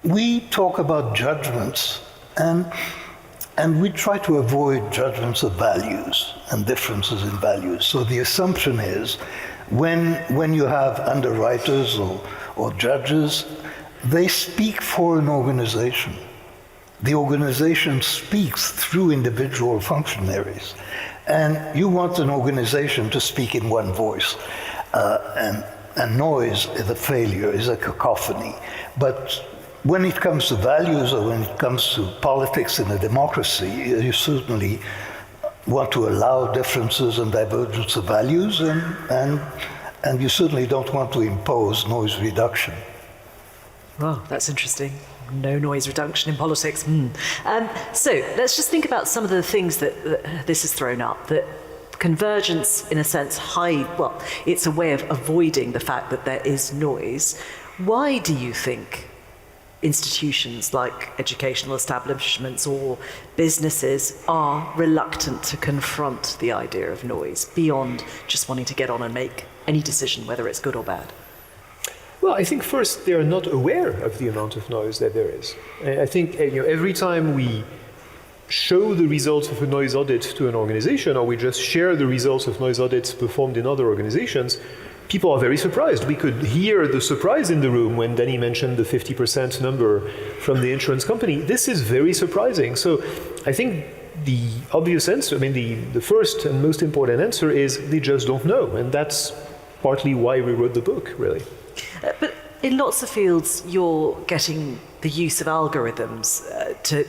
we talk about judgments, and we try to avoid judgments of values and differences in values. So the assumption is when you have underwriters or judges, they speak for an organization. The organization speaks through individual functionaries. And you want an organization to speak in one voice. And noise is a failure, is a cacophony. But when it comes to values or when it comes to politics in a democracy, you certainly want to allow differences and divergence of values, and you certainly don't want to impose noise reduction. Wow, that's interesting. No noise reduction in politics. So let's just think about some of the things that this has thrown up. That convergence, in a sense, it's a way of avoiding the fact that there is noise. Why do you think institutions like educational establishments or businesses are reluctant to confront the idea of noise beyond just wanting to get on and make any decision, whether it's good or bad? Well, I think first they are not aware of the amount of noise that there is. I think every time we show the results of a noise audit to an organization, or we just share the results of noise audits performed in other organizations, people are very surprised. We could hear the surprise in the room when Danny mentioned the 50% number from the insurance company. This is very surprising. So I think the obvious answer, the first and most important answer is they just don't know. And that's partly why we wrote the book, really. But in lots of fields, you're getting the use of algorithms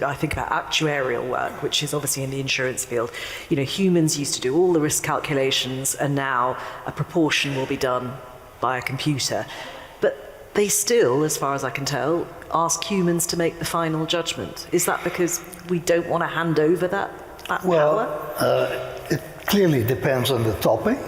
I think about actuarial work, which is obviously in the insurance field. Humans used to do all the risk calculations, and now a proportion will be done by a computer. But they still, as far as I can tell, ask humans to make the final judgment. Is that because we don't want to hand over that power? It clearly depends on the topic.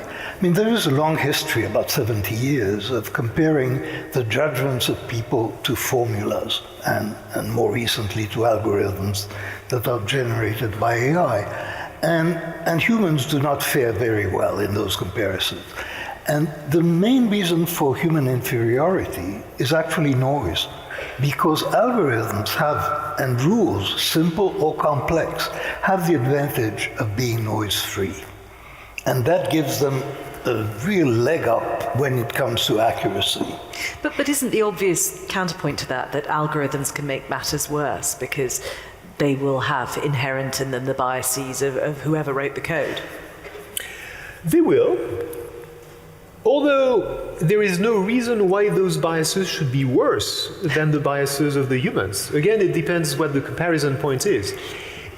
There is a long history, about 70 years, of comparing the judgments of people to formulas and more recently to algorithms that are generated by AI. And humans do not fare very well in those comparisons. And the main reason for human inferiority is actually noise, because algorithms and rules, simple or complex, have the advantage of being noise-free. And that gives them a real leg up when it comes to accuracy. But isn't the obvious counterpoint to that algorithms can make matters worse because they will have inherent in them the biases of whoever wrote the code? They will. Although there is no reason why those biases should be worse than the biases of the humans. Again, it depends what the comparison point is.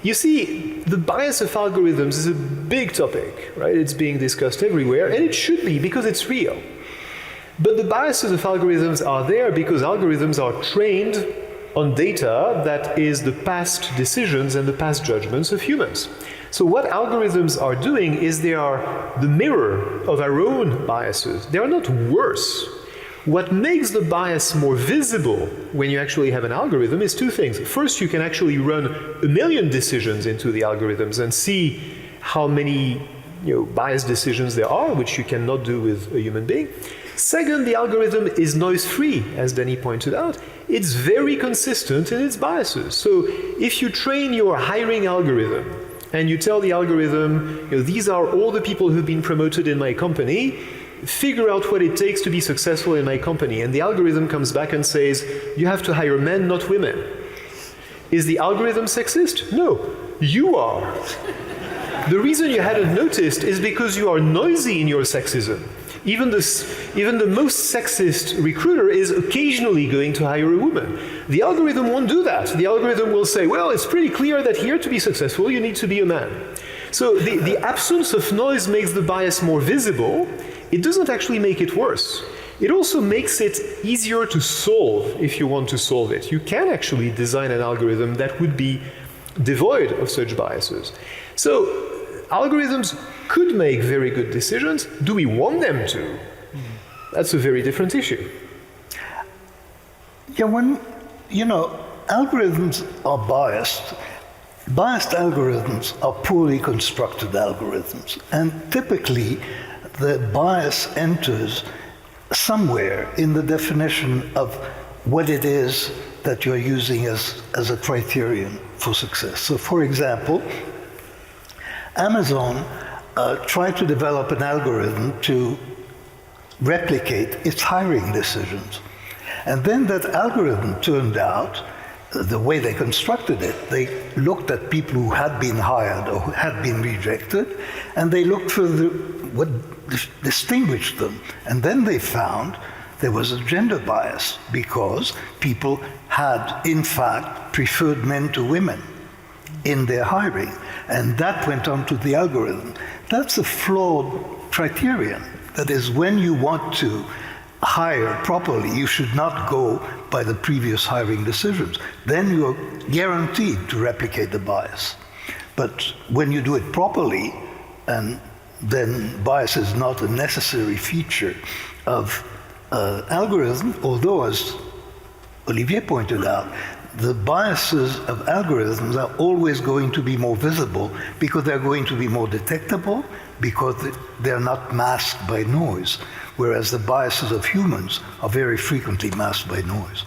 You see, the bias of algorithms is a big topic, right? It's being discussed everywhere, and it should be, because it's real. But the biases of algorithms are there because algorithms are trained on data that is the past decisions and the past judgments of humans. So what algorithms are doing is they are the mirror of our own biases. They are not worse. What makes the bias more visible when you actually have an algorithm is two things. First, you can actually run 1 million decisions into the algorithms and see how many biased decisions there are, which you cannot do with a human being. Second, the algorithm is noise-free, as Danny pointed out. It's very consistent in its biases. So if you train your hiring algorithm and you tell the algorithm, these are all the people who've been promoted in my company, figure out what it takes to be successful in my company. And the algorithm comes back and says, you have to hire men, not women. Is the algorithm sexist? No, you are. The reason you hadn't noticed is because you are noisy in your sexism. Even the most sexist recruiter is occasionally going to hire a woman. The algorithm won't do that. The algorithm will say, well, it's pretty clear that here to be successful, you need to be a man. So the absence of noise makes the bias more visible. It doesn't actually make it worse. It also makes it easier to solve if you want to solve it. You can actually design an algorithm that would be devoid of such biases. So algorithms could make very good decisions. Do we want them to? That's a very different issue. Yeah, algorithms are biased. Biased algorithms are poorly constructed algorithms. And typically, the bias enters somewhere in the definition of what it is that you're using as a criterion for success. So for example, Amazon tried to develop an algorithm to replicate its hiring decisions. And then that algorithm turned out, the way they constructed it, they looked at people who had been hired or who had been rejected, and they looked for what distinguished them. And then they found there was a gender bias because people had, in fact, preferred men to women in their hiring. And that went on to the algorithm. That's a flawed criterion. That is, when you want to hire properly, you should not go by the previous hiring decisions. Then you're guaranteed to replicate the bias. But when you do it properly, and then bias is not a necessary feature of algorithm, although, as Olivier pointed out, the biases of algorithms are always going to be more visible because they're going to be more detectable, because they're not masked by noise, whereas the biases of humans are very frequently masked by noise.